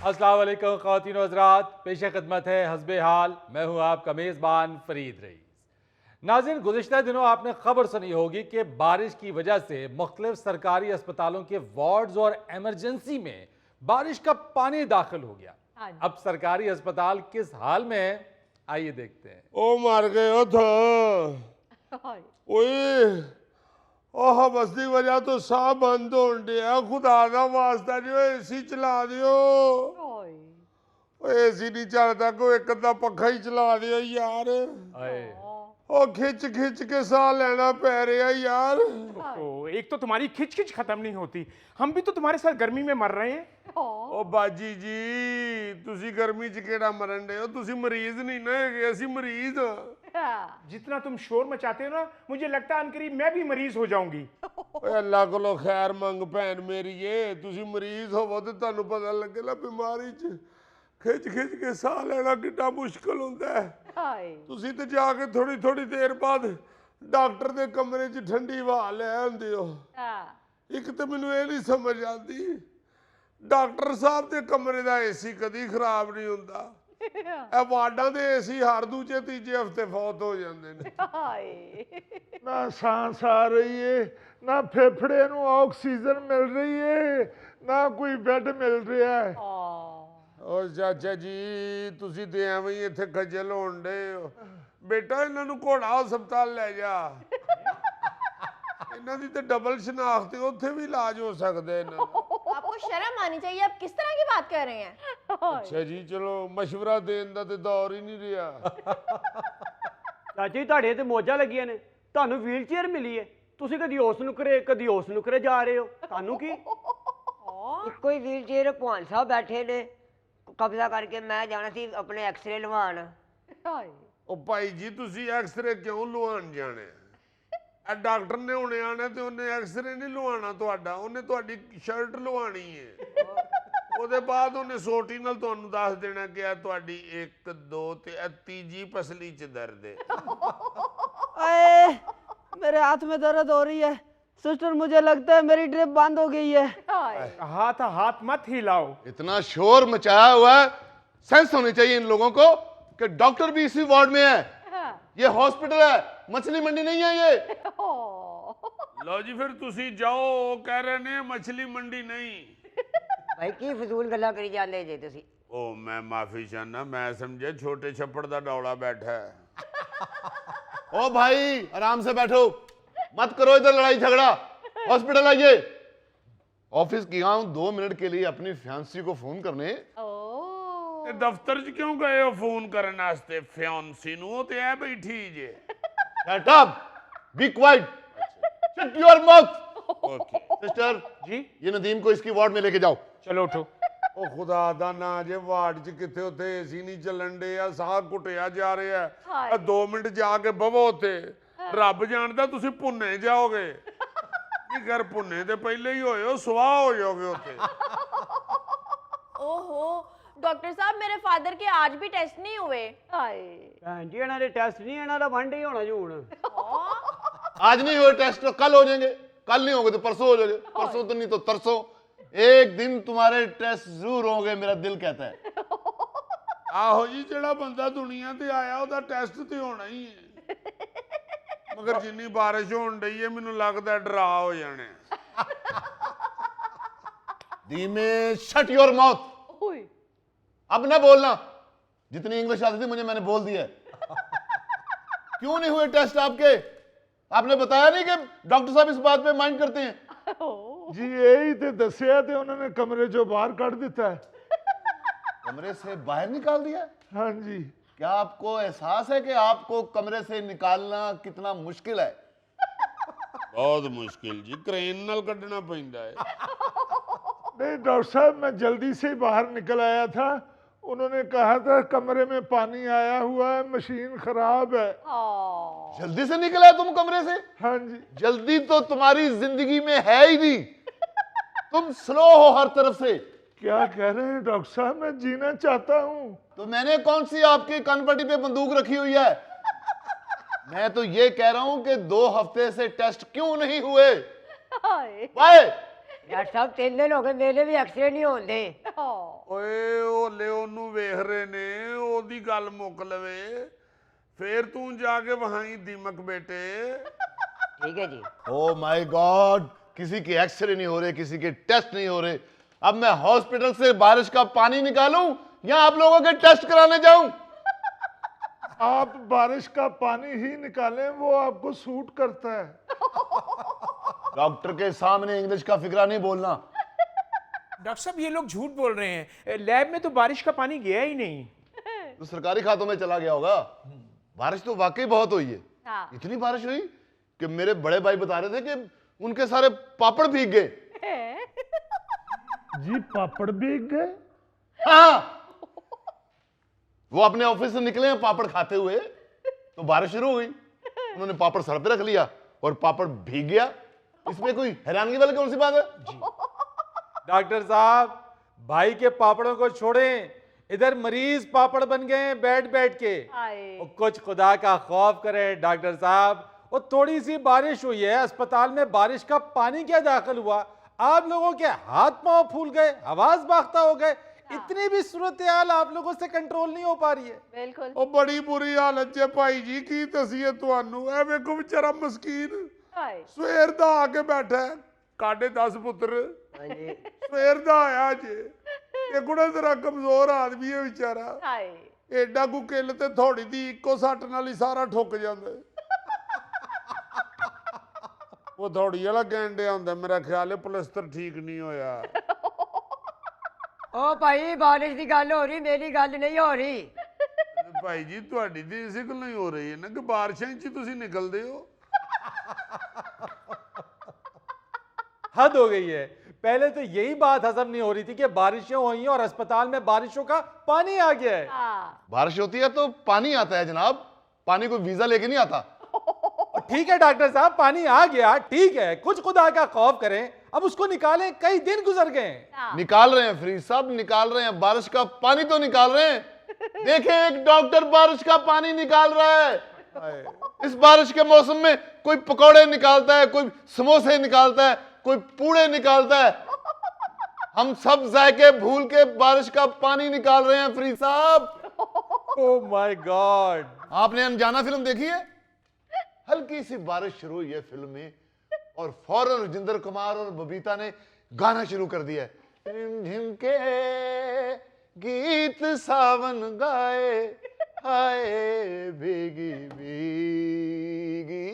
अस्सलाम वालेकुम ख़वातीन व हज़रात, पेश खिदमत है हस्बे हाल। मैं हूँ आपका मेज़बान फ़रीद रईस। नाज़रीन, गुज़िश्ता दिनों आपने खबर सुनी होगी कि बारिश की वजह से मुख्तलिफ सरकारी अस्पतालों के वार्ड्स और एमरजेंसी में बारिश का पानी दाखिल हो गया। अब सरकारी अस्पताल किस हाल में है, आइए देखते हैं। ओ मर गए हो तो ओए ओह बस दी वजह तो साह बंद होन दिया। खुदा दा वास्ता जो एसी चला दियो। एसी नहीं चलता, कोई एक अद्धा पखा ही चला दियो यार। ओ खिंच खिंच के साह लेना पै रहा यार। एक तो तुम्हारी खिच खिच खत्म नहीं होती, हम भी तो तुम्हारे साथ गर्मी में मर रहे हैं। ओ बाजी जी, तुसी गर्मी च केड़ा मरन दे हो? तुसी मरीज नहीं ना है, असी मरीज हां। जितना तुम शोर मचाते हो ना, मुझे लगता है अनकरीब मैं भी मरीज हो जाऊंगी। ओए अल्लाह कोलो खैर मंग भैन मेरीए, तुसी मरीज होवो ते तुहानू पता लगे ना बीमारी च खिच खिच के साह लेना कितना मुश्किल होंदा है। तुसी ते जाके थोड़ी थोड़ी देर बाद डॉक्टर दे कमरे च ठंडी हवा ले आंदे हो। एक तो मैनू ये नहीं समझ आती, डॉक्टर साहब दे कमरे दा एसी कदी खराब नहीं हुंदा। ਇਹ ਵਾਰਡਾਂ ਦੇ ਏਸੀ ਹਰ ਦੂਜੇ ਤੀਜੇ ਹਫਤੇ ਫੌਤ ਹੋ ਜਾਂਦੇ ਨੇ। ना सांस आ रही है, ना फेफड़े ਨੂੰ ਆਕਸੀਜਨ ਮਿਲ ਰਹੀ ਹੈ, ਨਾ ਕੋਈ ਬੈੱਡ ਮਿਲ ਰਿਹਾ ਹੈ। ਓ ਚਾਚਾ ਜੀ, ਤੁਸੀਂ ਤੇ ਐਵੇਂ ਹੀ ਇੱਥੇ ਖੱਜਲ ਹੋਣ ਡੇ ਹੋ। ਬੇਟਾ ਇਹਨਾਂ ਨੂੰ ਘੋੜਾ ਹਸਪਤਾਲ ਲੈ ਜਾ, ਇਹਨਾਂ ਦੀ ਤੇ ਡਬਲ ਸ਼ਨਾਖਤ, ਉੱਥੇ ਵੀ ਇਲਾਜ ਹੋ ਸਕਦਾ ਇਹਨਾਂ ਦਾ। आपको शर्म आनी चाहिए, आप किस तरह की बात कर रहे हैं? ਅੱਛਾ ਜੀ, ਚਲੋ ਮਸ਼ਵਰਾ ਦੇਣ ਦਾ ਤੇ ਦੌਰ ਹੀ ਨਹੀਂ ਰਿਹਾ। ਚਾਚੀ ਤੁਹਾਡੇ ਤੇ ਮੋਜਾਂ ਲੱਗੀਆਂ ਨੇ, ਤੁਹਾਨੂੰ ਵੀਲ ਚੇਅਰ ਮਿਲੀ ਹੈ, ਤੁਸੀਂ ਕਦੀ ਉਸ ਨੁਕਰੇ ਕਦੀ ਉਸ ਨੁਕਰੇ ਜਾ ਰਹੇ ਹੋ, ਤੁਹਾਨੂੰ ਕੀ? ਇੱਕੋ ਹੀ ਵੀਲ ਚੇਅਰ ਭਗਵਾਨ ਸਾਹਿਬ ਬੈਠੇ ਨੇ, ਕਬਜ਼ਾ ਕਰਕੇ ਮੈਂ ਜਾਣਾ ਸੀ ਆਪਣੇ ਐਕਸਰੇ ਲਵਾਉਣ। ਉਹ ਭਾਈ ਜੀ, ਤੁਸੀਂ ਐਕਸਰੇ ਕਿਉਂ ਲਵਾਉਣ ਜਾਣੇ? ਇਹ ਡਾਕਟਰ ਨੇ ਹੁਣੇ ਆਣਾ ਤੇ ਉਹਨੇ ਐਕਸਰੇ ਨਹੀਂ ਲਵਾਉਣਾ ਤੁਹਾਡਾ, ਉਹਨੇ ਤੁਹਾਡੀ ਸ਼ਰਟ ਲਵਾਉਣੀ ਹੈ। ਉਹਦੇ ਬਾਅਦ ਉਹਨੇ ਸੋਟੀ ਨਾਲ ਤੁਹਾਨੂੰ ਦੱਸ ਦੇਣਾ ਕਿ ਇਹ ਤੁਹਾਡੀ 1 2 ਤੇ ਇਹ ਤੀਜੀ ਪਸਲੀ 'ਚ ਦਰਦ ਹੈ। अरे मेरे हाथ में दर्द हो रही है सिस्टर, मुझे लगता है मेरी ड्रिप बंद हो गई है। हाथ मत हिलाओ। इतना शोर मचाया हुआ है, सेंस होनी चाहिए इन लोगों को कि डॉक्टर भी इसी वार्ड में है। ये हॉस्पिटल है, मछली मंडी नहीं है ये। ਲਓ ਜੀ, ਫਿਰ ਤੁਸੀਂ ਜਾਓ। ਉਹ ਕਹਿ ਰਹੇ ਨੇ ਮਛਲੀ ਮੰਡੀ ਨਹੀਂ। ਭਾਈ ਕੀ ਫਜ਼ੂਲ ਗੱਲਾਂ ਕਰੀ ਜਾਂਦੇ ਜੇ ਤੁਸੀਂ? ਉਹ ਮੈਂ ਮਾਫੀ ਚਾਹਨਾ, ਮੈਂ ਸਮਝੇ ਛੋਟੇ ਛੱਪੜ ਦਾ ਡੌਲਾ ਬੈਠਾ ਹੈ। ओ भाई आराम से बैठो, मत करो इधर लड़ाई झगड़ा। हॉस्पिटल आइए। ऑफिस गया हूं 2 मिनट के लिए अपनी फियांसी को फोन करने। ਤੇ ਦਫ਼ਤਰ 'ਚ ਕਿਉਂ ਗਏ ਹੋ ਫੋਨ ਕਰਨ ਵਾਸਤੇ ਫਿਆਂਸੀ ਨੂੰ? ਉਹ ਤੇ ਐ ਬੈਠੀ ਜੇ। Shut up, be quiet, shut your mouth। Okay sister जी, ये नदीम को इसकी वार्ड में लेके जाओ। चलो उठो। ਉਹ ਖੁਦਾ ਦਾ ਨਾਂ ਜੇ, ਵਾਰਡ 'ਚ ਕਿੱਥੇ ਉੱਥੇ ਏਸੀ ਨਹੀਂ ਚੱਲਣ ਡੇ ਆ, ਸਾਹ ਘੁੱਟਿਆ ਜਾ ਰਿਹਾ। ਆ 2 ਮਿੰਟ ਜਾ ਕੇ ਬਵੋ ਉੱਥੇ। ਰੱਬ ਜਾਣਦਾ ਤੁਸੀਂ ਭੁੰਨੇ ਜਾਓਗੇ। ਕੀ ਕਰ, ਭੁੰਨੇ ਤੇ ਪਹਿਲੇ ਹੀ ਹੋਏ ਹੋ, ਸਵਾਹ ਹੋ ਜਾਓਗੇ ਉੱਥੇ। ओहो डॉक्टर साहब, मेरे फादर के आज भी टेस्ट नहीं हुए। ਭੈਣ ਜੀ ਇਹਨਾਂ ਦੇ ਟੈਸਟ ਨਹੀਂ, ਇਹਨਾਂ ਦਾ ਵਨ ਡੇ ਹੀ ਹੋਣਾ ਜੀ ਹੁਣ। आज नहीं हुए टेस्ट तो कल हो जाएंगे, कल नहीं होंगे तो परसों हो जाएंगे, परसों तो नहीं तो तरसों। एक दिन तुम्हारे टेस्ट जरूर होंगे, मेरा दिल कहता है। ਆਹੋ ਜੀ, ਜਿਹੜਾ ਬੰਦਾ ਦੁਨੀਆ ਤੇ ਆਇਆ ਉਹਦਾ ਟੈਸਟ ਤੇ ਹੋਣਾ ਹੀ ਹੈ। ਮਗਰ ਜਿੰਨੀ ਬਾਰਿਸ਼ ਹੋਣ ਡਈ ਹੈ, ਮੈਨੂੰ ਲੱਗਦਾ ਡਰਾ ਹੋ ਜਾਣੇ। धीमे, शट योर माउथ। अब ना बोलना, जितनी इंग्लिश आती थी मुझे मैंने बोल दिया है। क्यों नहीं हुए टेस्ट आपके? आपने बताया नहीं कि डॉक्टर साहब इस बात पे माइंड करते हैं। जी यही तो दसिया ते उन्होंने कमरे चो बाहर कट दिता है। कमरे से बाहर निकाल दिया? हाँ जी। क्या आपको एहसास है कि आपको कमरे से निकालना कितना मुश्किल है? बहुत मुश्किल जी, क्रेन नाल कढ़ना पैंदा है। नहीं डॉक्टर साहब, मैं जल्दी से ही बाहर निकल आया था। उन्होंने कहा था कमरे में पानी आया हुआ है, मशीन खराब है। जल्दी से निकला तुम कमरे से? हाँ जी। जल्दी तो तुम्हारी जिंदगी में है ही नहीं, तुम स्लो हो हर तरफ से। क्या कह रहे हैं डॉक्टर साहब, मैं जीना चाहता हूँ। तो मैंने कौन सी आपकी कनपट्टी पे बंदूक रखी हुई है? मैं तो ये कह रहा हूं कि 2 हफ्ते से टेस्ट क्यों नहीं हुए? वाई? ਡਾਕਟਰ ਸਾਹਿਬ 3 ਦਿਨ ਹੋ ਗਏ ਮੇਰੇ ਵੀ ਐਕਸਰੇ ਨਹੀਂ ਹੁੰਦੇ। ਓਏ ਓਲੇ ਉਹਨੂੰ ਵੇਖ ਰਹੇ ਨੇ, ਉਹਦੀ ਗੱਲ ਮੁੱਕ ਲਵੇ ਫੇਰ ਤੂੰ ਜਾ ਕੇ ਵਹਾਈ दीमक बेटे। ठीक है जी। ओ माय गॉड, किसी के एक्सरे नहीं हो रहे, किसी के टेस्ट नहीं हो रहे। अब मैं हॉस्पिटल से बारिश का पानी निकालूं या आप लोगों के टेस्ट कराने जाऊं? आप बारिश का पानी ही निकालें, वो आपको सूट करता है। डॉक्टर के सामने इंग्लिश का फिक्रा नहीं बोलना। डॉक्टर साहब ये लोग झूठ बोल रहे हैं, लैब में तो बारिश का पानी गया ही नहीं। तो सरकारी खातों में चला गया होगा। बारिश तो वाकई बहुत हुई है। हाँ। इतनी बारिश हुई कि मेरे बड़े भाई बता रहे थे कि उनके सारे पापड़ भीग गए। जी पापड़ भीग गए? हाँ, वो अपने ऑफिस से निकले हैं पापड़ खाते हुए, तो बारिश शुरू हो गई। उन्होंने पापड़ सर पे रख लिया और पापड़ भीग गया। इसमें कोई हैरानगी वाली कौन सी बात है? डॉक्टर साहब, भाई के पापड़ों को छोड़ें, इधर मरीज पापड़ बन गए हैं बैठ बैठ के। और कुछ खुदा का खौफ करें डॉक्टर साहब, वो थोड़ी सी बारिश हुई है, अस्पताल में बारिश का पानी क्या दाखिल हुआ, आप लोगों के हाथ पांव फूल गए, आवाज बाख्ता हो गए। इतनी भी सूरत हाल आप लोगों से कंट्रोल नहीं हो पा रही है। बिल्कुल। ਉਹ ਬੜੀ ਬੁਰੀ ਹਾਲਤ 'ਚ ਭਾਈ ਜੀ, ਕੀ ਦਸੀਏ ਤੁਹਾਨੂੰ। ਇਹ ਵੇਖੋ ਵਿਚਾਰਾ ਮਸਕੀਨ ਸਵੇਰ ਦਾ ਆ ਕੇ ਬੈਠਾ ਹੈ, 10:30 ਪੁੱਤਰ ਸਵੇਰ ਦਾ ਆਇਆ ਜੇ। ਇਹ ਗੁੜਾ ਜ਼ਰਾ ਕਮਜ਼ੋਰ ਆਦਮੀ ਹੈ ਵਿਚਾਰਾ, ਐਡਾ ਕੋ ਕਿੱਲ ਤੇ ਥੋੜੀ ਦੀ ਇੱਕੋ ਸੱਟ ਨਾਲ ਹੀ ਸਾਰਾ ਠੁੱਕ ਜਾਂਦਾ। ਉਹ ਥੋੜੀ ਵਾਲਾ ਗੈਂਡੇ ਹੁੰਦਾ, ਮੇਰਾ ਖਿਆਲ ਹੈ ਪਲਸਤਰ ਠੀਕ ਨਹੀਂ ਹੋਇਆ। ओ भाई बारिश की गल हो रही, मेरी गल नहीं हो रही। ਭਾਈ ਜੀ ਤੁਹਾਡੀ ਤੇ ਇਸੇ ਗੱਲੋਂ ਹੀ ਹੋ ਰਹੀ ਹੈ ਨਾ ਕਿ ਬਾਰਿਸ਼ਾਂ 'ਚ ਹੀ ਤੁਸੀਂ ਨਿਕਲਦੇ ਹੋ। हद हो गई है। पहले तो यही बात हजम नहीं हो रही थी कि बारिशें हुई हैं और अस्पताल में बारिशों का पानी आ गया है। बारिश होती है तो पानी आता है जनाब, पानी कोई वीजा लेके नहीं आता। और ठीक है डॉक्टर साहब, पानी आ गया, ठीक है, कुछ खुदा का खौफ करें, अब उसको निकालें, कई दिन गुजर गए। निकाल रहे हैं फ्री साहब, निकाल रहे हैं, बारिश का पानी तो निकाल रहे हैं। देखें एक डॉक्टर बारिश का पानी निकाल रहा है। इस बारिश के मौसम में कोई पकौड़े निकालता है, कोई समोसे निकालता है, कोई पूड़े निकालता है। हम सब जायके भूल के बारिश का पानी निकाल रहे हैं फ्री साहब। Oh my God. आपने अनजाना फिल्म देखी है? हल्की सी बारिश शुरू हुई है फिल्म में और फौरन राजेंद्र कुमार और बबीता ने गाना शुरू कर दिया है। झिम के गीत सावन गाए, हाय भीगी भीगी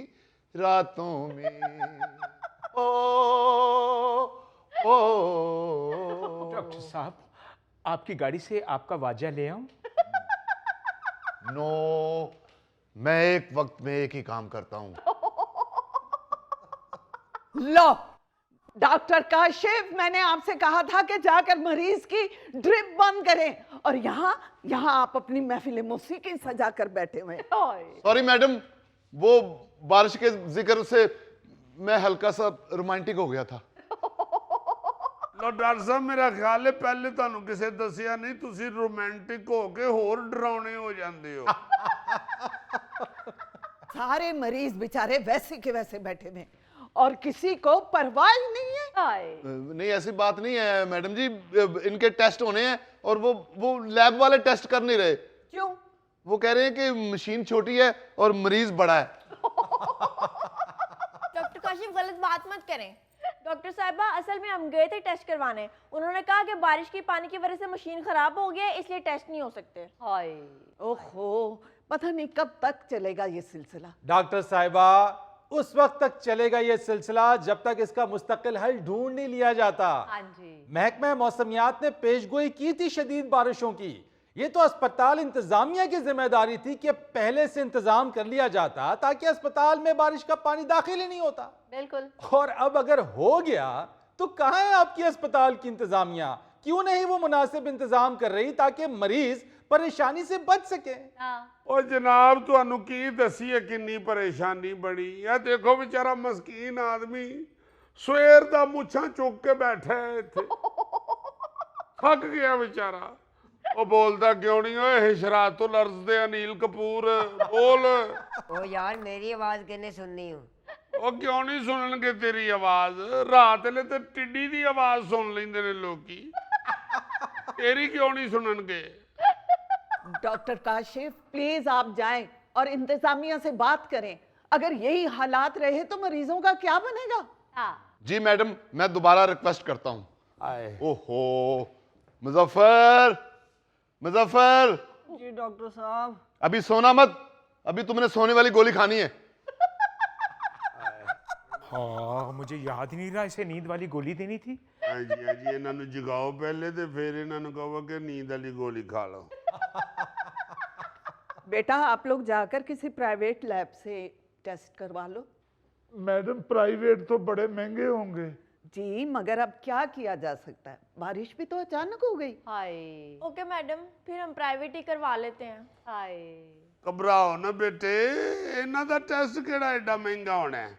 रातों में। ओ डॉक्टर साहब, आपकी गाड़ी से आपका वाजा ले आऊं? नो, मैं एक वक्त में एक ही काम करता हूं। लो डॉक्टर काशिफ, मैंने आपसे कहा था कि जाकर मरीज की ड्रिप बंद करें और यहाँ आप अपनी महफिल मौसीकी सजा कर बैठे हुए। सॉरी मैडम, वो बारिश के जिक्र से मैं हल्का सा रोमांटिक हो गया था। ਲੋ ਡਾਕਟਰ ਸਾਹਿਬ, ਮੇਰਾ ਖਿਆਲ ਹੈ ਪਹਿਲੇ ਤੁਹਾਨੂੰ ਕਿਸੇ ਦੱਸਿਆ ਨਹੀਂ, ਤੁਸੀਂ ਰੋਮਾਂਟਿਕ ਹੋ ਕੇ ਹੋਰ ਡਰਾਉਣੇ ਹੋ ਜਾਂਦੇ ਹੋ। सारे मरीज बेचारे वैसे के वैसे बैठे हुए और किसी को परवाह ही नहीं है। नहीं ऐसी बात नहीं है मैडम जी, इनके टेस्ट होने हैं और वो लैब वाले टेस्ट कर नहीं रहे। क्यों? वो कह रहे हैं कि मशीन छोटी है और मरीज बड़ा है। डॉक्टर काशिफ, गलत बात मत करें। डॉक्टर साहिबा, असल में हम गए थे टेस्ट करवाने, उन्होंने कहा कि बारिश की पानी की वजह से मशीन खराब हो गई है, इसलिए टेस्ट नहीं हो सकते। हाय, ओहो, पता नहीं कब तक चलेगा ये सिलसिला। डॉक्टर साहिबा, उस वक्त तक चलेगा ये सिलसिला जब तक इसका मुस्तकिल हल ढूंढ नहीं लिया जाता। हाँ जी। महकमा मौसमियात ने पेशगोई की थी शदीद बारिशों की, ये तो अस्पताल इंतजामिया की जिम्मेदारी थी कि पहले से इंतजाम कर लिया जाता ताकि अस्पताल में बारिश का पानी दाखिल ही नहीं होता। बिल्कुल। और अब अगर हो गया तो कहां है आपकी अस्पताल की इंतजामिया? क्यों नहीं वो मुनासिब इंतजाम कर रही ताकि मरीज परेशानी से बच सके? ਉਹ ਜਨਾਬ, ਤੁਹਾਨੂੰ ਕੀ ਦਸੀਏ ਕਿੰਨੀ ਪਰੇਸ਼ਾਨੀ ਬਣੀ। ਇਹ ਦੇਖੋ ਵਿਚਾਰਾ ਮਸਕੀਨ ਆਦਮੀ ਸਵੇਰ ਦਾ ਮੁੱਛਾਂ ਚੁੱਕ ਕੇ ਬੈਠਾ ਹੈ ਇੱਥੇ, ਥੱਕ ਗਿਆ ਵਿਚਾਰਾ। ਉਹ ਬੋਲਦਾ ਕਿਉਂ ਨਹੀਂ ਓਏ हिशरातुल अर्ज़ दे अनिल कपूर, बोल। ओ यार मेरी आवाज किन्ने सुननी हो? ਉਹ ਕਿਉਂ ਨਹੀਂ ਸੁਣਨਗੇ ਤੇਰੀ ਆਵਾਜ਼? ਰਾਤ ਵੇਲੇ ਤੇ ਟਿੱਡੀ ਦੀ ਆਵਾਜ਼ ਸੁਣ ਲੈਂਦੇ ਨੇ ਲੋਕੀ, तेरी क्यों नहीं सुननगे? डॉक्टर काशिफ प्लीज आप जाएं और इंतजामिया से बात करें। अगर यही हालात रहे तो मरीजों का क्या बनेगा? जी मैडम, मैं दोबारा रिक्वेस्ट करता हूँ। आए ओहो, मुजफ्फर, मुजफ्फर, जी डॉक्टर साहब। अभी सोना मत, अभी तुमने सोने वाली गोली खानी है। हाँ, मुझे याद ही नहीं रहा इसे नींद वाली गोली देनी थी। हाँ जी ਇਹਨਾਂ ਨੂੰ ਜਗਾਓ ਪਹਿਲੇ ਤੇ ਫਿਰ ਇਹਨਾਂ ਨੂੰ ਕਹੋ ਕਿ नींद वाली गोली खा लो। बेटा आप लोग जाकर किसी प्राइवेट लैब से टेस्ट करवा लो। मैडम प्राइवेट तो बड़े महंगे होंगे। जी मगर अब क्या किया जा सकता है, बारिश भी तो अचानक हो गई। ओके मैडम, फिर हम प्राइवेट ही करवा लेते हैं। ਘਬਰਾਓ ਨਾ ਬੇਟੇ, ਇਹਨਾਂ ਦਾ ਟੈਸਟ ਕਿਹੜਾ ਐਡਾ ਮਹਿੰਗਾ ਹੋਣਾ ਹੈ?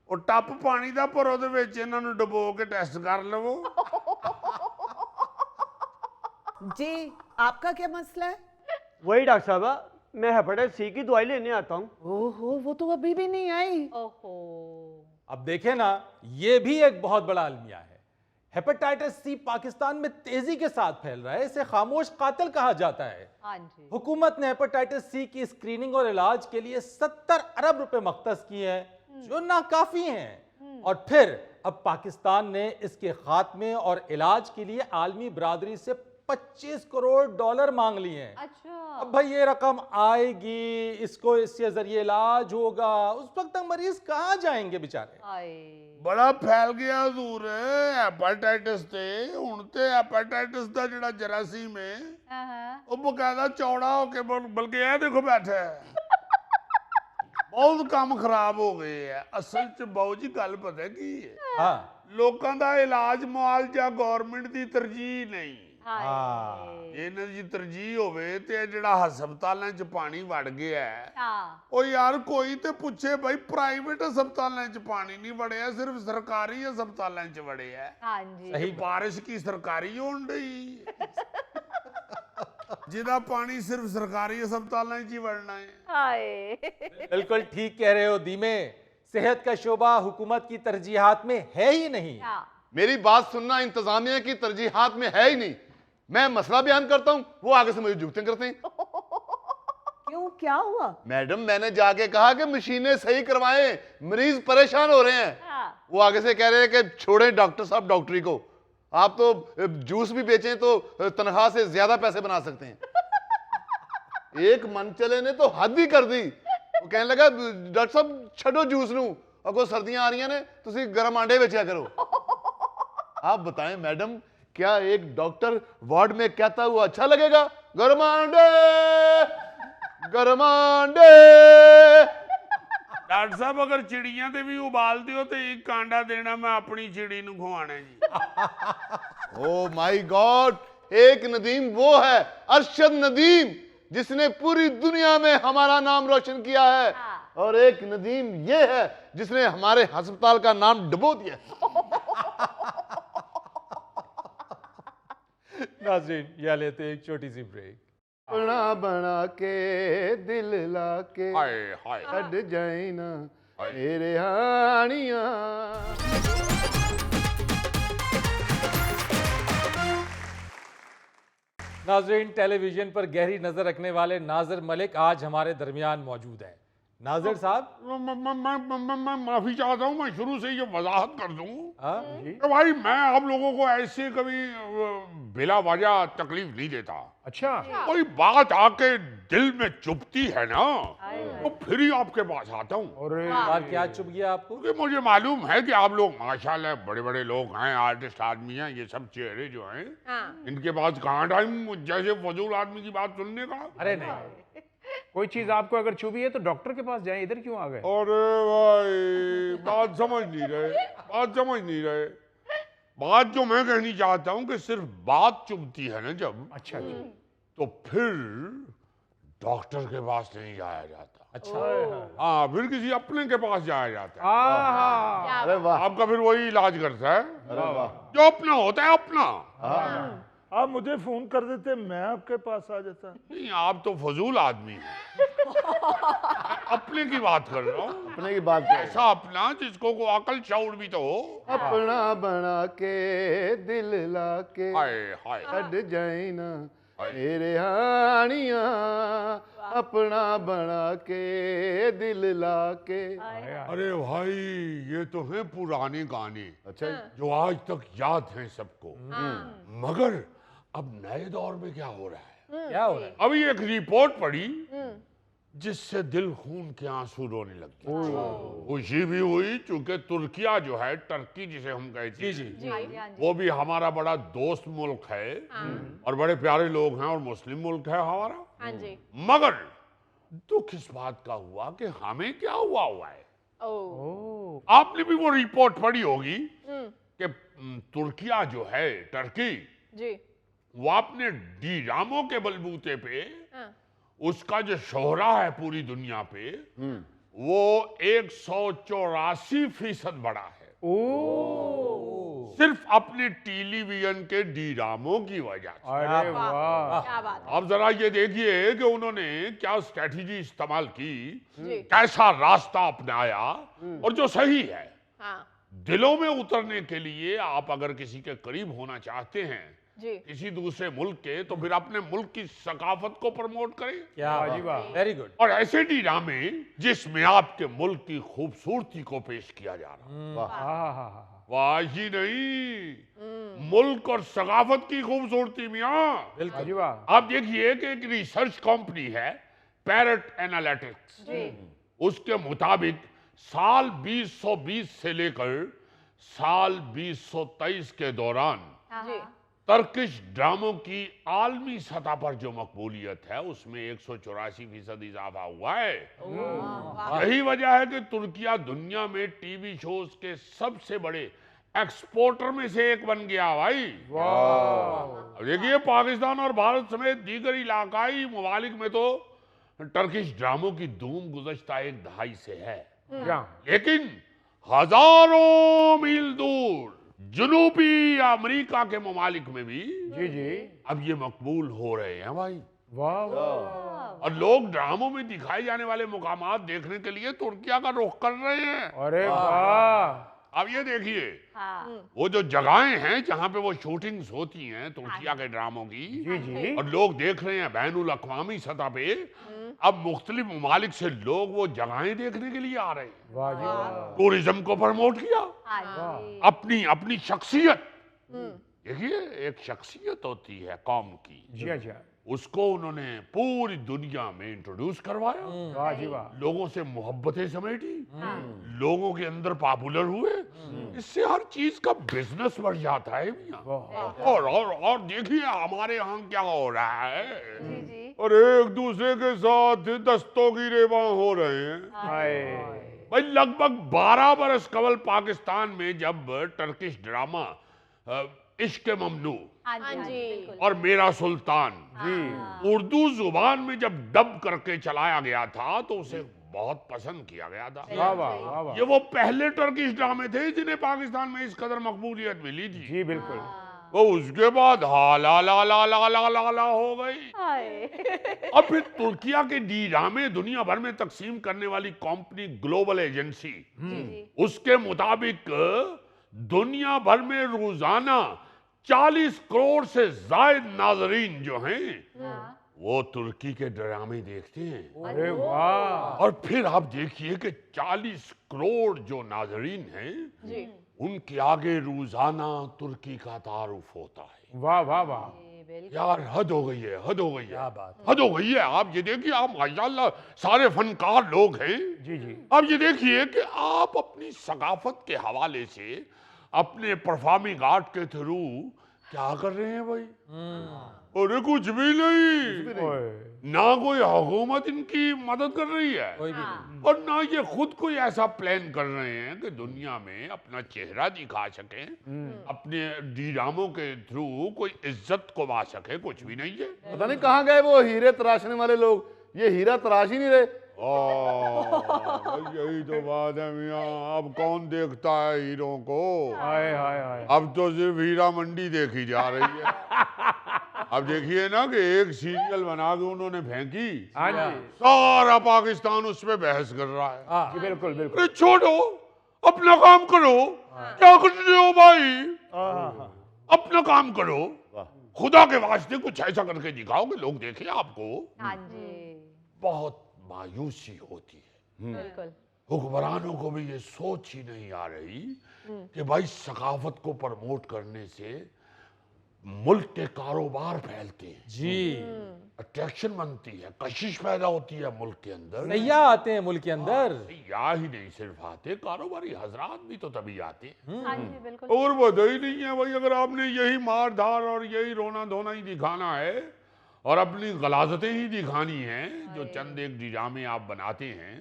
ਉਹ ਟੱਪ ਪਾਣੀ ਦਾ ਭਰੋ ਦੇ ਵਿੱਚ ਇਹਨਾਂ ਨੂੰ ਡੁਬੋ ਕੇ ਟੈਸਟ ਕਰ ਲਵੋ। जी आपका क्या मसला है? वही डॉक्टर साहब, मैं हेपेटाइटिस सी की दवाई लेने आता हूँ। ओहो वो तो अभी भी नहीं आई। अब देखें ना, ये भी एक बहुत बड़ा अलमिया है। हेपेटाइटिस सी पाकिस्तान में तेजी के साथ फैल रहा है, इसे खामोश कातिल कहा जाता है। हुकूमत ने हेपेटाइटिस सी की स्क्रीनिंग और इलाज के लिए 70 अरब रुपए मख्तस किए हैं, जो नाकाफी हैं। और फिर अब पाकिस्तान ने इसके खात्मे और इलाज के लिए आलमी बरादरी से 25 करोड़ डॉलर मांग लिए हैं। अब भाई ये रकम आएगी, इसको इसके जरिए इलाज होगा, उस वक्त तक मरीज कहाँ जाएंगे बेचारे? बड़ा फैल गया हजूर हेपेटाइटिस ते। हुण ते हेपेटाइटिस दा जिहड़ा जरासीम है वो बकायदा चौड़ा होके बल्कि ये देखो बैठा है। बहुत काम खराब हो गए है। असल च बाऊ जी गल पता की है, हाँ लोकां दा इलाज मुआलजा गवर्नमेंट दी तरजीह नहीं। ਇਹਨਾਂ ਦੀ ਤਰਜੀਹ ਹੋਵੇ ਤੇ ਜਿਹੜਾ ਹਸਪਤਾਲਾਂ 'ਚ ਪਾਣੀ ਵੜ ਗਿਆ ਉਹ ਯਾਰ ਕੋਈ ਤੇ ਪੁੱਛੇ ਭਾਈ, ਪ੍ਰਾਈਵੇਟ ਹਸਪਤਾਲਾਂ 'ਚ ਪਾਣੀ ਨਹੀਂ ਵੜਿਆ, ਸਿਰਫ ਸਰਕਾਰੀ ਹਸਪਤਾਲਾਂ 'ਚ ਵੜਿਆ। ਹਾਂਜੀ ਸਹੀ। ਬਾਰਿਸ਼ ਕੀ ਸਰਕਾਰੀ ਹੋਣ ਡਈ ਜਿਹਦਾ ਪਾਣੀ ਸਿਰਫ ਸਰਕਾਰੀ ਹਸਪਤਾਲਾਂ 'ਚ ਹੀ ਵੜਨਾ ਹੈ। बिल्कुल ठीक कह रहे हो दीमे, सेहत का शोबा हुकूमत की तरजीहात में है ही नहीं। मेरी बात सुनना, इंतजामिया की तरजीहात में है ही नहीं। मैं मसला बयान करता हूँ, वो आगे से मुझे जुगतें करते हैं। क्यों क्या हुआ? मैडम मैंने जाके कहा कि मशीनें सही करवाएं, मरीज परेशान हो रहे हैं। वो आगे से कह रहे हैं कि छोड़ें डॉक्टर साहब डॉक्टरी को, आप तो जूस भी बेचें तो तनख्वाह से ज्यादा पैसे बना सकते हैं। एक मनचले ने तो हद ही कर दी। वो कहने लगा डॉक्टर साहब छड़ो जूस नू, अगो सर्दियां आ रही ने, तुसी गर्म आंडे बेचा करो। आप बताएं मैडम, क्या एक डॉक्टर वार्ड में कहता हुआ अच्छा लगेगा? गर्म आंडे, गर्म आंडे। डॉक्टर साहब अगर चिड़ियां ते भी उबाल दियो तो एक कांडा देना, मैं अपनी चिड़ी नू खवाना जी। ओ माय गॉड, एक नदीम वो है अरशद नदीम, जिसने पूरी दुनिया में हमारा नाम रोशन किया है, और एक नदीम ये है जिसने हमारे अस्पताल का नाम डुबो दिया। नाज़रीन, यहाँ लेते एक छोटी सी ब्रेक। बना बना के दिल लाके हाय हाय छड़ जाए ना मेरे हानिया। नाज़रीन, टेलीविजन पर गहरी नजर रखने वाले नाज़िर मलिक आज हमारे दरमियान मौजूद हैं। नाज़िर साहब, मैं माफी चाहता हूँ, मैं शुरू से ये वजाहत कर दूं हाँ कि भाई मैं आप लोगों को ऐसे कभी बिला वजह तकलीफ नहीं देता। अच्छा, कोई बात आके दिल में चुभती है ना तो फिर ही आपके पास आता हूँ। और क्या चुभ गया आपको? क्योंकि मुझे मालूम है कि आप लोग माशाल्लाह बड़े बड़े लोग हैं, आर्टिस्ट आदमी हैं, ये सब चेहरे जो हैं इनके पास कहाँ टाइम जैसे फजूल आदमी की बात सुनने का। अरे नहीं, कोई चीज आपको अगर चुभी है तो डॉक्टर के पास जाएं, इधर क्यों आ गए? अरे भाई बात समझ नहीं रहे, बात समझ नहीं रहे। बात जो मैं कहनी चाहता हूँ कि सिर्फ बात चुभती है ना जब, अच्छा तो फिर डॉक्टर के पास नहीं जाया जाता। अच्छा, हाँ, फिर किसी अपने के पास जाया जाता है। हाँ, अरे वाह, आपका फिर वही इलाज करता है अरे वाह, जो अपना होता है, अपना। आप मुझे फोन कर देते, मैं आपके पास आ जाता। नहीं, आप तो फजूल आदमी हैं। अपने की बात कर रहा हूँ। अपने की बात कर। ऐसा अपना जिसको को अकल शऊर भी तो हो। अपना बना के दिल ला के हाय हाय। हट जाए ना मेरे हानिया, अपना बना के दिल ला के। अरे भाई, ये तो है पुराने गाने। अच्छा जो आज तक याद हैं सबको। मगर अब नए दौर में क्या हो रहा है? क्या हो रहा है? अभी एक रिपोर्ट पढ़ी जिससे दिल खून के आंसू रोने लग गए। खुशी भी हुई चूंकि तुर्किया जो है, टर्की जिसे हम कहते हैं, वो भी हमारा बड़ा दोस्त मुल्क है और बड़े प्यारे लोग हैं और मुस्लिम मुल्क है हमारा। मगर दुख इस बात का हुआ कि हमें क्या हुआ है। आपने भी वो रिपोर्ट पढ़ी होगी कि तुर्किया जो है, टर्की, वो अपने डीरामों के बलबूते पे उसका जो शोहरा है पूरी दुनिया पे, वो 184% बढ़ा है। सिर्फ अपने टेलीविजन के डीरामों की वजह से। अरे वाह, क्या बात है। अब जरा ये देखिए कि उन्होंने क्या स्ट्रेटजी इस्तेमाल की, कैसा रास्ता अपनाया, और जो सही है। दिलों में उतरने के लिए आप अगर किसी के करीब होना चाहते हैं किसी दूसरे मुल्क के, तो फिर अपने मुल्क की सकाफत को प्रमोट करें। क्या वेरी गुड। और ऐसे ड्रामे जिसमें आपके मुल्क की खूबसूरती को पेश किया जा रहा। वाह ही नहीं, मुल्क और सकाफत की खूबसूरती मियां। आप देखिए कि एक रिसर्च कंपनी है पैरेट एनालिटिक्स, उसके मुताबिक साल 2020 से लेकर साल 2023 के दौरान टर्किश ड्रामों की आलमी सतह पर जो मकबूलियत है उसमें 184% इजाफा हुआ है। यही वजह है कि तुर्किया दुनिया में टीवी शोज के सबसे बड़े एक्सपोर्टर में से एक बन गया भाई। अब देखिए, पाकिस्तान और भारत समेत दीगर इलाकाई ममालिक में तो टर्किश ड्रामों की धूम गुज़श्ता एक दहाई से है, लेकिन हजारों मील दूर जनूबी अमेरिका के ममालिक में भी अब ये मकबूल हो रहे हैं भाई। और लोग ड्रामों में दिखाए जाने वाले मुकामात देखने के लिए तुर्किया का रुख कर रहे हैं। अरे वाह। अब ये देखिए, वो जो जगहें हैं जहां पे वो शूटिंग्स होती हैं तुर्किया के ड्रामों की, और लोग देख रहे हैं बैनुल अक़वामी सतह पे, अब मुख्तलिफ ममालिक से लोग वो जगहें देखने के लिए आ रहे हैं। टूरिज्म को प्रमोट किया, अपनी अपनी शख्सियत। देखिए, एक शख्सियत होती है कौम की, उसको उन्होंने पूरी दुनिया में इंट्रोड्यूस करवाया, लोगों से मोहब्बतें समेटी, लोगों के अंदर पॉपुलर हुए। इससे हर चीज का बिजनेस बढ़ जाता है मियां। और देखिए हमारे यहाँ क्या हो रहा है, और एक दूसरे के साथ दस्तों की रेवा हो रहे हैं भाई। लगभग 12 बरस कबल पाकिस्तान में जब टर्किश ड्रामा इश्क ममनू और मेरा सुल्तान उर्दू जुबान में जब डब करके चलाया गया था तो उसे बहुत पसंद किया गया था। ये वो पहले टर्किश ड्रामे थे जिन्हें पाकिस्तान में इस कदर मकबूलियत मिली थी। जी बिल्कुल। वो उसके बाद हाला ला ला ला ला ला ला हो गई। अब फिर तुर्किया के ड्रामे दुनिया भर में तकसीम करने वाली कंपनी ग्लोबल एजेंसी, उसके मुताबिक दुनिया भर में रोजाना 40 करोड़ से जायद नाजरीन जो हैं वो तुर्की के ड्रामे देखते हैं। अरे वाह। और फिर आप देखिए कि 40 करोड़ जो नाजरीन हैं उनके आगे रोजाना तुर्की का तारुफ होता है। वाह वाह वाह यार, हद हो गई है, हद हो गई है, हद हो गई है। आप ये देखिए, आप माशाल्लाह सारे फनकार लोग हैं। अब ये देखिए कि आप अपनी सकाफत के हवाले से अपने परफॉर्मिंग आर्ट के थ्रू क्या कर रहे हैं भाई? अरे कुछ भी नहीं, ना कोई हुकूमत इनकी मदद कर रही है और ना ये खुद कोई ऐसा प्लान कर रहे हैं कि दुनिया में अपना चेहरा दिखा सके, अपने ड्रामों के थ्रू कोई इज्जत कमा सके। कुछ भी नहीं है। पता नहीं कहाँ गए वो हीरे तराशने वाले लोग, ये हीरा तराश ही नहीं रहे। यही तो बात है मियाँ, अब कौन देखता है हीरों को? हाय हाय हाय। अब तो सिर्फ हीरा मंडी देखी जा रही है। अब देखिए ना कि एक सीरियल बना के उन्होंने फेंकी, हाँ जी सारा पाकिस्तान उस पे बहस कर रहा है। हाँ, जी, बिल्कुल बिल्कुल। अरे छोड़ो, अपना काम करो। क्या कर रहे हो भाई? अपना काम करो, खुदा के वास्ते कुछ ऐसा करके दिखाओ कि लोग देखें आपको। हाँ जी बहुत मायूसी होती है। बिल्कुल। हुक्मरानों को भी ये सोच ही नहीं आ रही कि भाई सकाफत को प्रमोट करने से मुल्क के कारोबार फैलते हैं, जी, अट्रैक्शन बनती है, कशिश पैदा होती है मुल्क के अंदर। सैयाह आते हैं मुल्क के अंदर। या ही नहीं सिर्फ आते, कारोबारी हजरात भी तो तभी आते हैं। हाँ जी बिल्कुल। और वजह ही नहीं है भाई। अगर आपने यही मार धार और यही रोना धोना ही दिखाना है और अपनी गलाजतें ही दिखानी हैं, जो चंद एक ड्रामे आप बनाते हैं,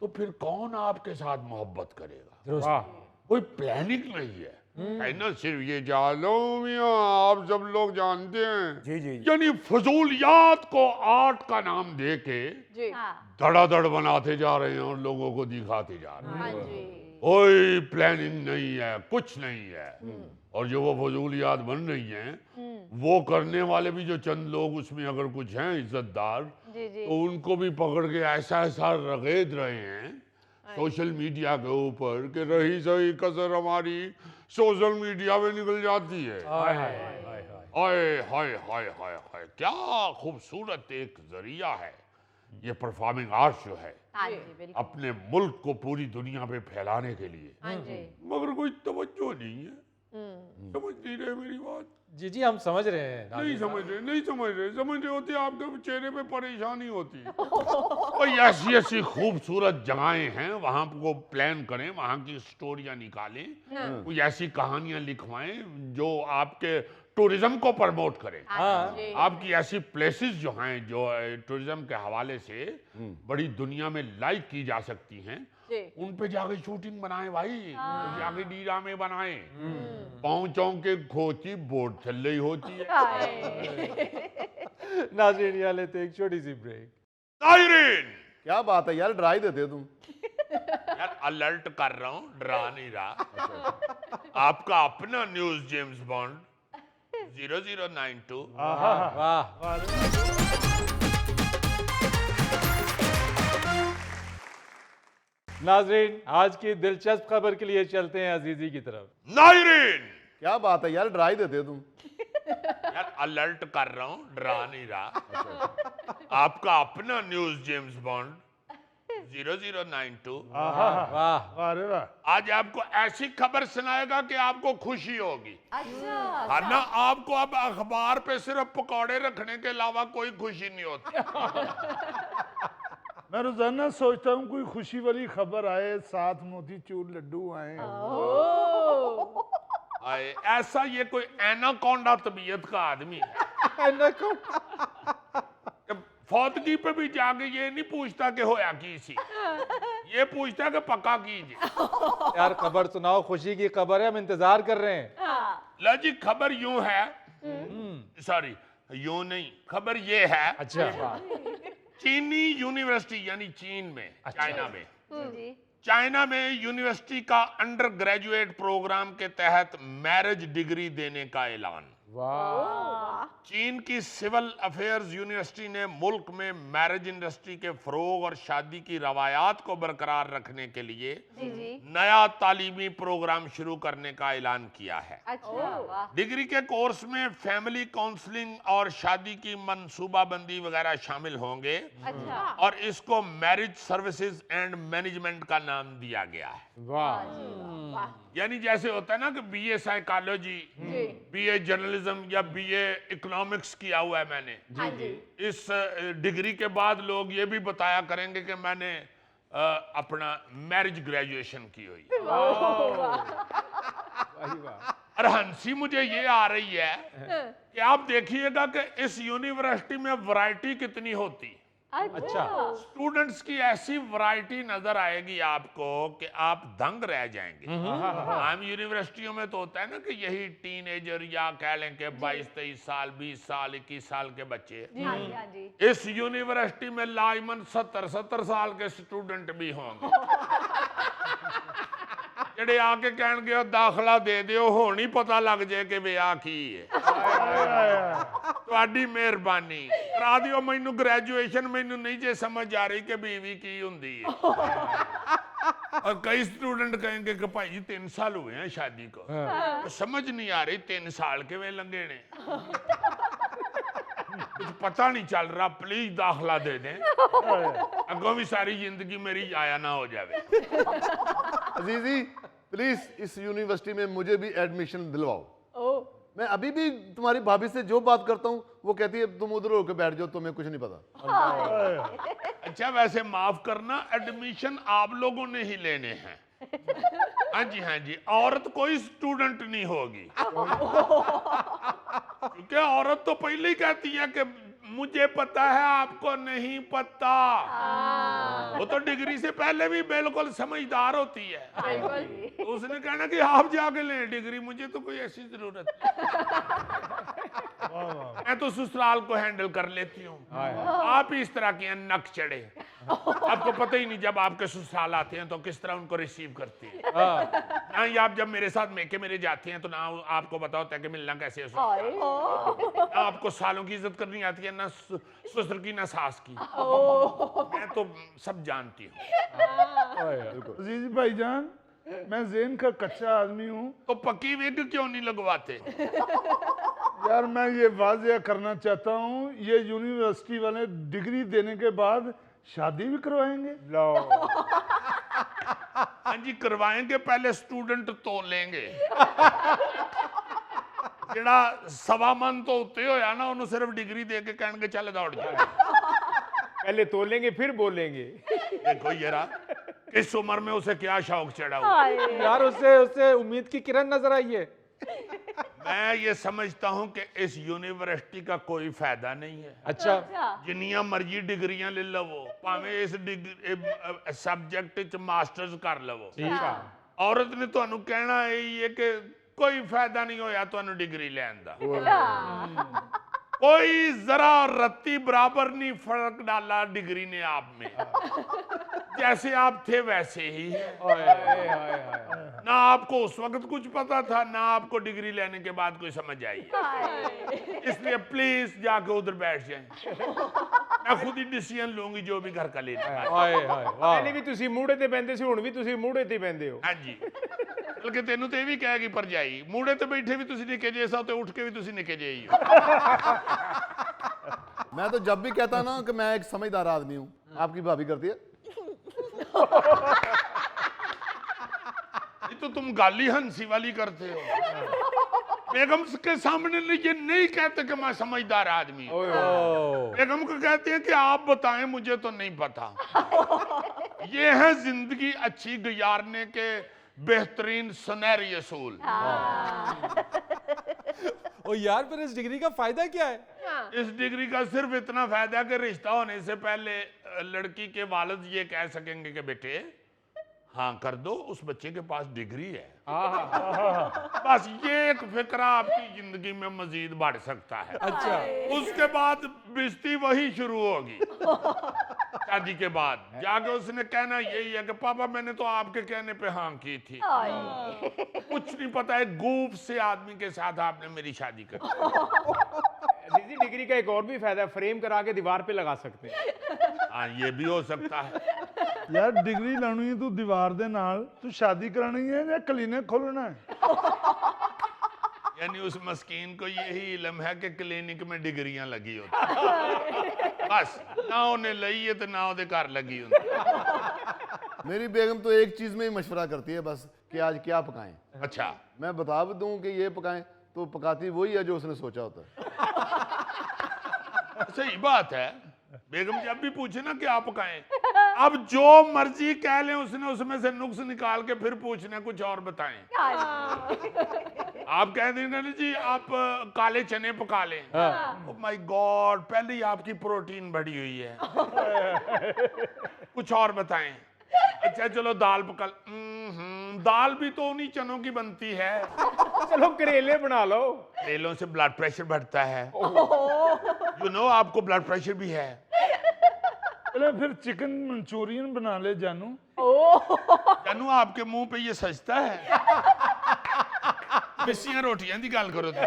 तो फिर कौन आपके साथ मोहब्बत करेगा? वाह कोई प्लानिंग नहीं है। है ना, सिर्फ ये जालो मियां, आप सब लोग जानते हैं। जी जी यानी फजूलियात को आर्ट का नाम दे के जी धड़ाधड़ बनाते जा रहे हैं और लोगों को दिखाते जा रहे हैं। हाँ जी कोई प्लानिंग नहीं है, कुछ नहीं है। और जो वो फजूलियात बन रही हैं, वो करने वाले भी जो चंद लोग उसमें अगर कुछ हैं इज्जतदार, जी जी तो उनको भी पकड़ के ऐसा ऐसा रगेद रहे हैं सोशल मीडिया के ऊपर कि रही सही कसर हमारी सोशल मीडिया में निकल जाती है। हाय हाय हाय हाय। हाय हाय हाय हाय हाय, क्या खूबसूरत एक जरिया है ये परफॉर्मिंग आर्ट जो है, हाँ जी बिल्कुल। अपने मुल्क को पूरी दुनिया पे फैलाने के लिए। हाँ जी मगर कोई तवज्जो नहीं है, समझ नहीं रहे मेरी बात। जी जी, हम समझ रहे हैं नहीं नाज़रीन। समझ रहे, नहीं समझ रहे। समझ रहे होते आपके चेहरे पे परेशानी होती। और ऐसी ऐसी खूबसूरत जगहें हैं, वहां को प्लान करें, वहां की स्टोरियां निकालें, कोई ऐसी कहानियां लिखवाएं जो आपके टूरिज्म को प्रमोट करें। हाँ जी आपकी ऐसी प्लेसेस जो हैं जो टूरिज्म के हवाले से बड़ी दुनिया में लाइक की जा सकती हैं, जी उन पे जाके शूटिंग बनाए भाई, जाके डीरा में बनाए। पहुंचों के खोची बोर्ड चल रही होती है। नाज़रीन, यहाँ लेते हैं एक छोटी सी ब्रेक। नाज़रीन, क्या बात है यार, डरा ही देते हो तुम। यार अलर्ट कर रहा हूँ, डरा नहीं रहा। आपका अपना न्यूज़ जेम्स बॉन्ड 0092। वाह, नाज़रीन, आज की दिलचस्प खबर के लिए चलते हैं अजीजी की तरफ। नाज़रीन, क्या बात है यार, डरा ही देते हो तुम। यार अलर्ट कर रहा हूँ, डरा नहीं रहा। आपका अपना न्यूज़ जेम्स बॉन्ड 0092 वाह, अरे वाह। आज आपको ऐसी खबर सुनाएगा कि आपको खुशी होगी। अच्छा है ना, आपको अब अखबार पे सिर्फ पकौड़े रखने के अलावा कोई खुशी नहीं होती। मैं रोजाना सोचता हूँ कोई खुशी वाली खबर आए, साथ मोतीचूर लड्डू आए। आए, ऐसा ये कोई एनाकोंडा तबीयत का आदमी है। फौतगी पे भी जाके ये नहीं पूछता कि होया की सी, ये पूछता कि पक्का कीजिए। यार खबर सुनाओ, खुशी की खबर है, हम इंतजार कर रहे हैं। ला जी, खबर यूं है, सॉरी यूं नहीं, खबर ये है। अच्छा, चीनी यूनिवर्सिटी यानी चीन में, चाइना में, जी चाइना में यूनिवर्सिटी का अंडर ग्रेजुएट प्रोग्राम के तहत मैरिज डिग्री देने का ऐलान। चीन की सिविल अफेयर्स यूनिवर्सिटी ने मुल्क में मैरिज इंडस्ट्री के फरोग और शादी की रवायात को बरकरार रखने के लिए जी जी नया तालीमी प्रोग्राम शुरू करने का ऐलान किया है। अच्छा वाह डिग्री के कोर्स में फैमिली काउंसलिंग और शादी की मंसूबाबंदी वगैरह शामिल होंगे अच्छा और इसको मैरिज सर्विसेज एंड मैनेजमेंट का नाम दिया गया है। वाह, यानी जैसे होता है ना कि बीए साइकोलॉजी, बीए जर्नलिज्म या बीए इकोनॉमिक्स किया हुआ है मैंने, हाँ जी इस डिग्री के बाद लोग ये भी बताया करेंगे कि मैंने अपना मैरिज ग्रेजुएशन की हुई। और हंसी मुझे ये आ रही है कि आप देखिएगा कि इस यूनिवर्सिटी में वैरायटी कितनी होती। अच्छा, स्टूडेंट्स की ऐसी वैरायटी नजर आएगी आपको कि आप दंग रह जाएंगे। आम यूनिवर्सिटियों में तो होता है ना कि यही टीनेजर या कह लें कि 22-23 साल, 20 साल, 21 साल के बच्चे। हाँ जी हाँ जी इस यूनिवर्सिटी में लाइमन 70-70 साल के स्टूडेंट भी होंगे ਜਿਹੜੇ आके कहणगे दाखला दे दियो, होनी पता लग जाए कि वे आ की है। ਤੁਹਾਡੀ ਮਿਹਰਬਾਨੀ ਕਰਾ ਦਿਓ ਮੈਨੂੰ ਗ੍ਰੈਜੂਏਸ਼ਨ। ਮੈਨੂੰ ਨਹੀਂ ਜੇ समझ आ रही कि बीवी की ਹੁੰਦੀ है। और कई स्टूडेंट कहेंगे कि भाई जी 3 साल हुए हैं शादी को, तो समझ नहीं आ रही 3 साल के वे लंगे ने, कुछ पता नहीं चल रहा, प्लीज दाखला दे दें, अगों भी सारी जिंदगी मेरी जाया ना हो जाए। अजीजी प्लीज इस यूनिवर्सिटी में मुझे भी एडमिशन दिलवाओ। मैं अभी भी तुम्हारी भाभी से जो बात करता हूँ वो कहती है तुम उधर होकर बैठ जाओ, तुम्हें कुछ नहीं पता। अच्छा वैसे माफ करना, एडमिशन आप लोगों ने ही लेने हैं। हाँ जी हाँ जी, औरत कोई स्टूडेंट नहीं होगी, क्योंकि औरत तो पहले ही कहती है कि मुझे पता है आपको नहीं पता। वो तो डिग्री से पहले भी बिल्कुल समझदार होती है। तो उसने कहना कि आप जाके लें डिग्री, मुझे तो कोई ऐसी जरूरत नहीं। मैं तो ससुराल को हैंडल कर लेती हूँ, आप ही इस तरह के नक चढ़े। आपको पता ही नहीं जब आपके ससुराल आते हैं तो किस तरह उनको रिसीव करती है। ना ही आप जब मेरे साथ मेरे जाते हैं तो ना आपको पता होता है कि मिलना कैसे है ससुराल। ना आपको सालों की इज्जत करनी आती है, ना ससुर की ना सास की। मैं तो सब जानती हूँ। अजीज भाईजान, मैं ज़ेन का कच्चा आदमी हूँ। तो पक्की विग क्यों नहीं लगवाते? यार मैं ये वाज़ेह करना चाहता हूँ, ये यूनिवर्सिटी वाले डिग्री देने के बाद शादी भी करवाएंगे। लो हाँ जी करवाएंगे, पहले स्टूडेंट तो लेंगे। ਜਿਹੜਾ 1.25 मन तो उत्ते होया ना, उन्होंने सिर्फ डिग्री दे के कहने चल दौड़ जा। पहले तोलेंगे फिर बोलेंगे। देखो येरा इस उम्र में उसे क्या शौक चढ़ा हुआ। यार उससे उम्मीद की किरण नजर आई है। मैं ये समझता हूँ कि इस यूनिवर्सिटी का कोई फायदा नहीं है। अच्छा जिन्नियां मर्जी डिग्रियां ले लवो, भावें इस सब्जेक्ट च मास्टर्स कर लवो, औरत ने तुहानू कहना यही है कि कोई फायदा नहीं होया तुहानू डिग्री लैन दा। कोई जरा रत्ती बराबर नहीं फर्क डाला डिग्री ने आप में। जैसे आप थे वैसे ही। ना आपको उस वक्त कुछ पता था, ना आपको डिग्री लेने के बाद कोई समझ आई। इसलिए प्लीज जाके उधर बैठ जाएं। मैं खुद ही डिसीजन लूंगी जो भी घर का लेना है। पहले भी तुसी मूड़े ते बहंदे सी, हुण भी तुसी मूड़े ते बहंदे हो। हाँ जी, बल्कि तेनू तो ये भी कहेगी भरजाई, मूड़े ते बैठे भी तुसी निके जे सा, तो उठ के भी तुसी निके जे ही हो। मैं तो जब भी कहता ना कि मैं एक समझदार आदमी हूँ, आपकी भाभी करती है ये तो तुम गाली हंसी वाली करते हो। बेगम के सामने ये नहीं कहते कि मैं समझदार आदमी हूँ। बेगम को कहते हैं कि आप बताएं, मुझे तो नहीं पता। ये है जिंदगी अच्छी गुजारने के बेहतरीन सुनहरी असूल। ओ यार फिर इस डिग्री का फायदा क्या है? इस डिग्री का सिर्फ इतना फायदा है कि रिश्ता होने से पहले लड़की के वालिद ये कह सकेंगे कि बेटे हाँ कर दो, उस बच्चे के पास डिग्री है। बस ये एक फिक्रा आपकी जिंदगी में मजीद बढ़ सकता है। अच्छा उसके बाद बिस्ती वही शुरू होगी। शादी के बाद जाके उसने कहना यही है कि पापा मैंने तो आपके कहने पे हाँ की थी। कुछ नहीं पता है, गूफ से आदमी के साथ आपने मेरी शादी कर दी। दीदी डिग्री का एक और भी फायदा है, फ्रेम करा के दीवार पे लगा सकते हैं। हाँ ये भी हो सकता है। यार डिग्री लानी है तू दीवार दे नाल, तू शादी करानी है या क्लिनिक खोलना है? यानी उस मस्कीन को यही इल्म है कि क्लिनिक में डिग्रियां लगी होती बस ना उन्हें लई है तो ना उन्हें घर लगी होती। मेरी बेगम तो एक चीज में ही मशवरा करती है बस कि आज क्या पकाएं। अच्छा मैं बता भी दूं कि ये पकाएं तो पकाती वही है जो उसने सोचा होता है। सही बात है। बेगम जब भी पूछे ना कि आप पकाएं, अब जो मर्जी कह लें उसने उसमें से नुक्स निकाल के फिर पूछना कुछ और बताएं। आप कह दें ना जी आप काले चने पका लें। ओह माय गॉड, पहले ही आपकी प्रोटीन बढ़ी हुई है। कुछ और बताएं। अच्छा चलो दाल पका, दाल भी तो उन्हीं चनों की बनती है। चलो करेले बना लो। करेलों से ब्लड प्रेशर बढ़ता है। यू नो आपको ब्लड प्रेशर भी है। चले फिर चिकन मंचूरियन बना ले जानू। जानू आपके मुंह पे ये सजता है। मिस्सियां रोटियां दी गल करो तो।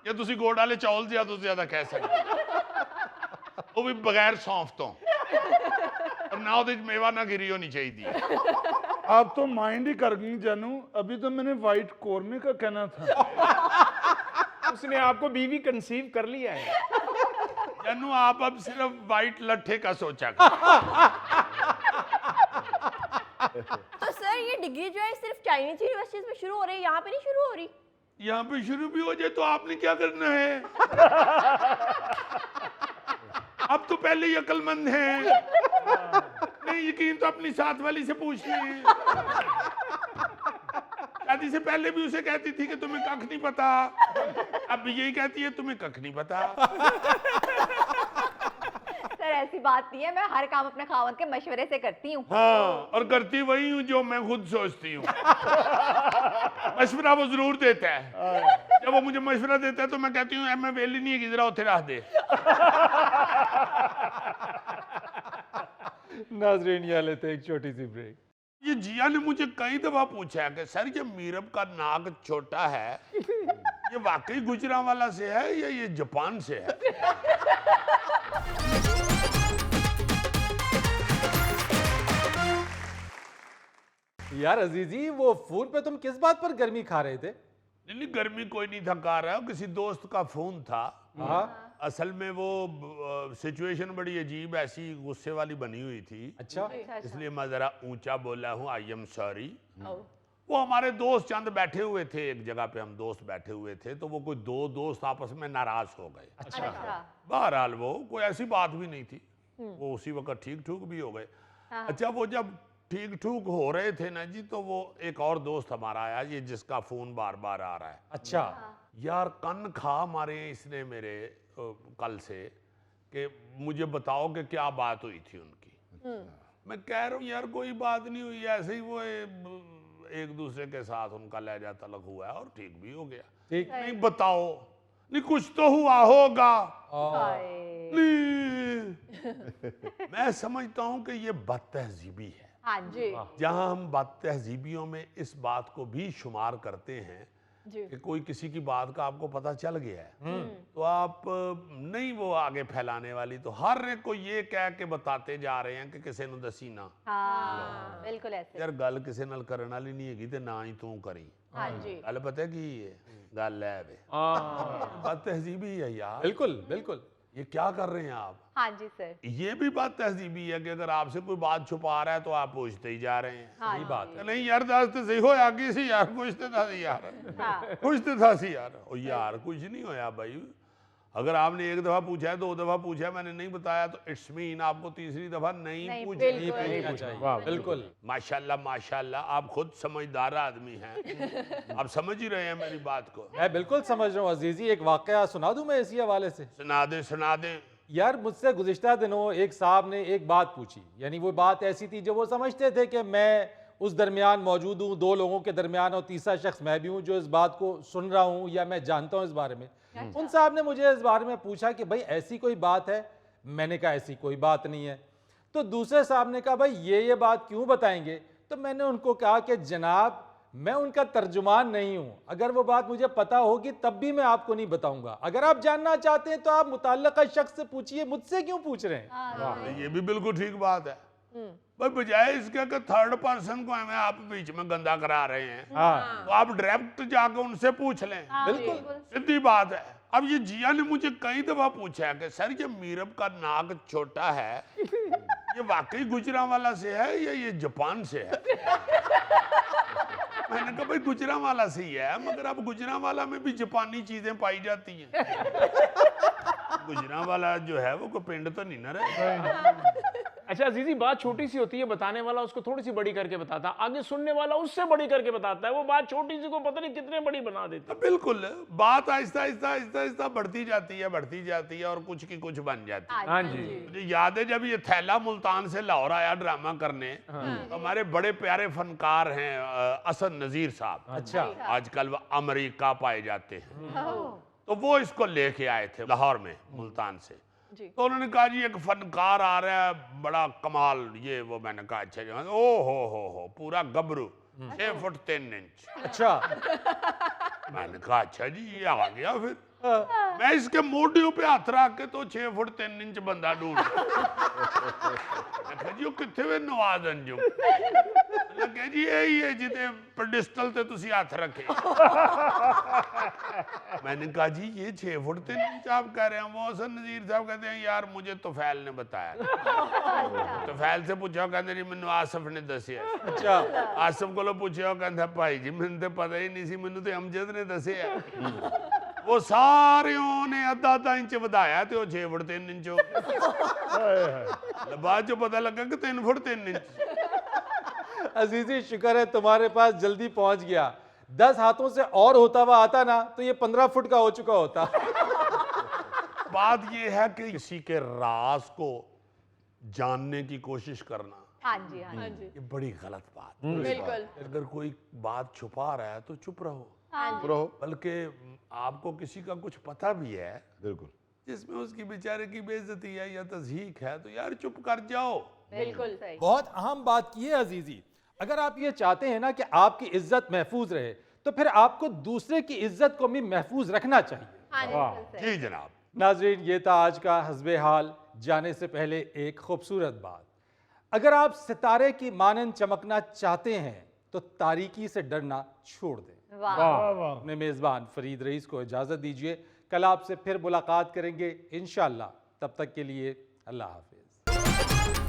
ਕਿ ਤੁਸੀਂ ਗੁੜ ਵਾਲੇ ਚੌਲ ਜ਼ਿਆਦਾ ਤੋਂ ਜ਼ਿਆਦਾ ਕਹਿ ਸਕਦੇ ਉਹ ਵੀ ਬਗੈਰ ਸੌਂਫ ਤੋਂ ਔਰ ਨਾ ਉਹਦੇ ਚ ਮੇਵਾ ਨਾ ਗਿਰੀ ਹੋਣੀ ਚਾਹੀਦੀ आप तो माइंड ही कर गई जानू, अभी तो मैंने वाइट कौरमे का कहना था। उसने आपको बीवी कंसीव कर लिया है। जानू आप अब सिर्फ वाइट लट्ठे का सोचा कर। तो सर ये डिग्री जो है सिर्फ चाइनीज यूनिवर्सिटीज में शुरू हो रही है, यहाँ पे नहीं शुरू हो रही? यहाँ पे शुरू भी हो जाए तो आपने क्या करना है? आप तो पहले ही अक्लमंद हैं। नहीं यकीन तो अपनी साथ वाली से पूछ लें। शादी से पहले भी उसे कहती थी कि तुम्हें कख नहीं पता, अब यही कहती है तुम्हें कख नहीं पता। सर ऐसी बात नहीं है, मैं हर काम अपने खावंद के मशवरे से करती हूँ। हाँ, और करती वही हूँ जो मैं खुद सोचती हूँ। मशवरा वो जरूर देता है। जब वो मुझे मशवरा देता है तो मैं कहती हूँ मैं वेली नहीं है कि जरा उठे रह दे। नाजरीन यहाँ लेते हैं एक छोटी सी ब्रेक। ये जिया ने मुझे कई दफा पूछा है कि सर ये मीरब का नाक छोटा है, ये वाकई गुजरांवाला से है या ये जापान से है? यार अजीजी, वो फोन पे तुम किस बात पर गर्मी खा रहे थे? नहीं गर्मी कोई नहीं था खा रहा, किसी दोस्त का फोन था। हाँ। असल में वो सिचुएशन बड़ी अजीब ऐसी गुस्से वाली बनी हुई थी। अच्छा। इसलिए मैं जरा ऊंचा बोला हूँ, आई एम सॉरी। वो हमारे दोस्त चंद बैठे हुए थे, एक जगह पे हम दोस्त बैठे हुए थे, तो वो कोई दो दोस्त आपस में नाराज हो गए। अच्छा। बहरहाल वो कोई ऐसी बात भी नहीं थी, वो उसी वक्त ठीक ठूक भी हो गए। अच्छा वो जब ठीक ठूक हो रहे थे ना जी, तो वो एक और दोस्त हमारा आया, ये जिसका फोन बार बार आ रहा है। अच्छा। यार कन खा मारे इसने मेरे कल से कि मुझे बताओ कि क्या बात हुई थी उनकी। मैं कह रहा हूँ यार कोई बात नहीं हुई, ऐसे ही वो एक दूसरे के साथ उनका लहजा तलक हुआ है और ठीक भी हो गया। ठीक। नहीं बताओ, नहीं कुछ तो हुआ होगा। नहीं मैं समझता हूँ कि ये बदतहजीबी है। हाँ जी। जहाँ हम बदतहजीबियों में इस बात को भी शुमार करते हैं कि कोई किसी की बात का आपको पता चल गया है, तो आप नहीं वो आगे फैलाने वाली, तो हर एक को ये कह के बताते जा रहे हैं कि किसी ने दसी ना। हाँ, बिल्कुल ऐसे। यार गल किसी नाल करने वाली नहीं हैगी ते ना ही तू करी। हाँ जी। गल पता की है, गल है वे बदतहजीबी है यार। बिल्कुल बिल्कुल। ये क्या कर रहे हैं आप? हाँ जी सर। ये भी बात तहजीबी है कि अगर आपसे कोई बात छुपा रहा है तो आप पूछते ही जा रहे हैं। हाँ सही बात है। नहीं यार दस तो सही हो आगे से यार पूछते था यार, पूछते था सी यार। ओ यार कुछ नहीं होया भाई, अगर आपने एक दफा पूछा है, दो दफा पूछा है, मैंने नहीं बताया तो इट्स मीन आपको तीसरी दफा नहीं पूछना चाहिए। बिल्कुल। माशाल्लाह माशाल्लाह, आप खुद समझदार आदमी हैं। आप समझ ही रहे हैं मेरी बात को। मैं बिल्कुल समझ रहा हूँ अजीजी, एक वाकया सुना दूं मैं इसी हवाले से? सुना दे सुना दे। यार मुझसे गुज़िश्ता दिनों एक साहब ने एक बात पूछी, यानी वो बात ऐसी थी जो वो समझते थे कि मैं उस दरमियान मौजूद हूँ, दो लोगों के दरमियान, और तीसरा शख्स मैं भी हूँ जो इस बात को सुन रहा हूँ या मैं जानता हूँ इस बारे में। उन साहब ने मुझे इस बारे में पूछा कि भाई ऐसी कोई बात है? मैंने कहा ऐसी कोई बात नहीं है। तो दूसरे साहब ने कहा भाई ये बात क्यों बताएंगे? तो मैंने उनको कहा कि जनाब मैं उनका तर्जुमान नहीं हूं, अगर वो बात मुझे पता होगी तब भी मैं आपको नहीं बताऊंगा। अगर आप जानना चाहते हैं तो आप मुताल्लिका शख्स से पूछिए, मुझसे क्यों पूछ रहे हैं? ये भी बिल्कुल ठीक बात है भाई, बजाय इसके कि थर्ड पर्सन को हमें आप बीच में गंदा करा रहे हैं, तो आप डायरेक्ट जाकर उनसे पूछ लें। बिल्कुल सीधी बात है। अब ये जिया ने मुझे कई दफा पूछा है कि सर ये मीरब का नाक छोटा है, ये वाकई गुजरांवाला से है या ये जापान से है? मैंने कहा भाई गुजरांवाला से ही है, मगर अब गुजरांवाला में भी जापानी चीजें पाई जाती हैं। गुजरांवाला जो है वो कोई पिंड तो नहीं ना रहे। अच्छा अजीजी, बात छोटी सी होती है, बताने वाला उसको थोड़ी सी बड़ी करके बताता है, आगे सुनने वाला उससे बड़ी करके बताता है, वो बात छोटी सी को पता नहीं कितने बड़ी बना देती है। बिल्कुल, बात आहिस्ता आहिस्ता आहिस्ता आहिस्ता बढ़ती जाती है और कुछ की कुछ बन जाती है। हाँ जी। मुझे याद है जब ये थैला मुल्तान से लाहौर आया ड्रामा करने, तो हमारे बड़े प्यारे फनकार हैं असद नजीर साहब। अच्छा। आजकल वो अमेरिका पाए जाते हैं, तो वो इसको लेके आए थे लाहौर में मुल्तान से। तो उन्होंने कहा जी एक फनकार आ रहा है बड़ा कमाल, ये वो। मैंने कहा अच्छा जी। ओ हो पूरा गबरू 6 फुट 3 इंच। अच्छा। मैंने कहा अच्छा जी ये आ गया फिर। मैं इसके मोटियों पे हाथ रख के तो 6 फुट 3 इंच बंदा ढूंढ जी वो किथे वे नवाज अंजुम लगे जी यही है जिते पेडिस्टल ते तुसी हाथ रखे मैंने कहा जी ये 6 फुट 3 इंच आप कह रहे हैं। मोहसिन नजीर साहब कहते हैं यार मुझे तोफैल ने बताया। तोफैल से पूछा कहते जी मैनू आसिफ ने दसिया। अच्छा आसिफ को पूछा कहता भाई जी मैंने तो पता ही नहीं सी, मैनू तो अमजद ने दसिया। वो सारे ने अद्धा इंच ਵਧਾਇਆ ਤੇ ਉਹ 6 फुट 3 इंच हो गया। बाद जो पता लगा कि 3 फुट 3 इंच। अजीजी शुक्र है तुम्हारे पास जल्दी पहुंच गया। 10 हाथों से और होता हुआ आता ना तो ये 15 फुट का हो चुका होता। बात ये है कि किसी के राज को जानने की कोशिश करना हाँ जी हाँ जी ये बड़ी गलत बात है। बिल्कुल अगर कोई बात छुपा रहा है तो चुप रहो। हाँ जी बल्कि आपको किसी का कुछ पता भी है बिल्कुल जिसमें उसकी बेचारे की बेइज्जती है या तज़हीक है तो यार चुप कर जाओ। बिल्कुल सही। बहुत अहम बात की है अजीजी। अगर आप ये चाहते हैं ना कि आपकी इज्जत महफूज रहे तो फिर आपको दूसरे की इज्जत को भी महफूज रखना चाहिए। हाँ जी बिल्कुल सही। जी जनाब। नाजरीन ये था आज का हस्बे हाल। जाने से पहले एक खूबसूरत बात, अगर आप सितारे की मानन चमकना चाहते हैं तो तारीकी से डरना छोड़ दें। अपने मेज़बान फरीद रईस को इजाज़त दीजिए। कल आपसे फिर मुलाकात करेंगे इंशाअल्लाह। तब तक के लिए अल्लाह हाफिज़।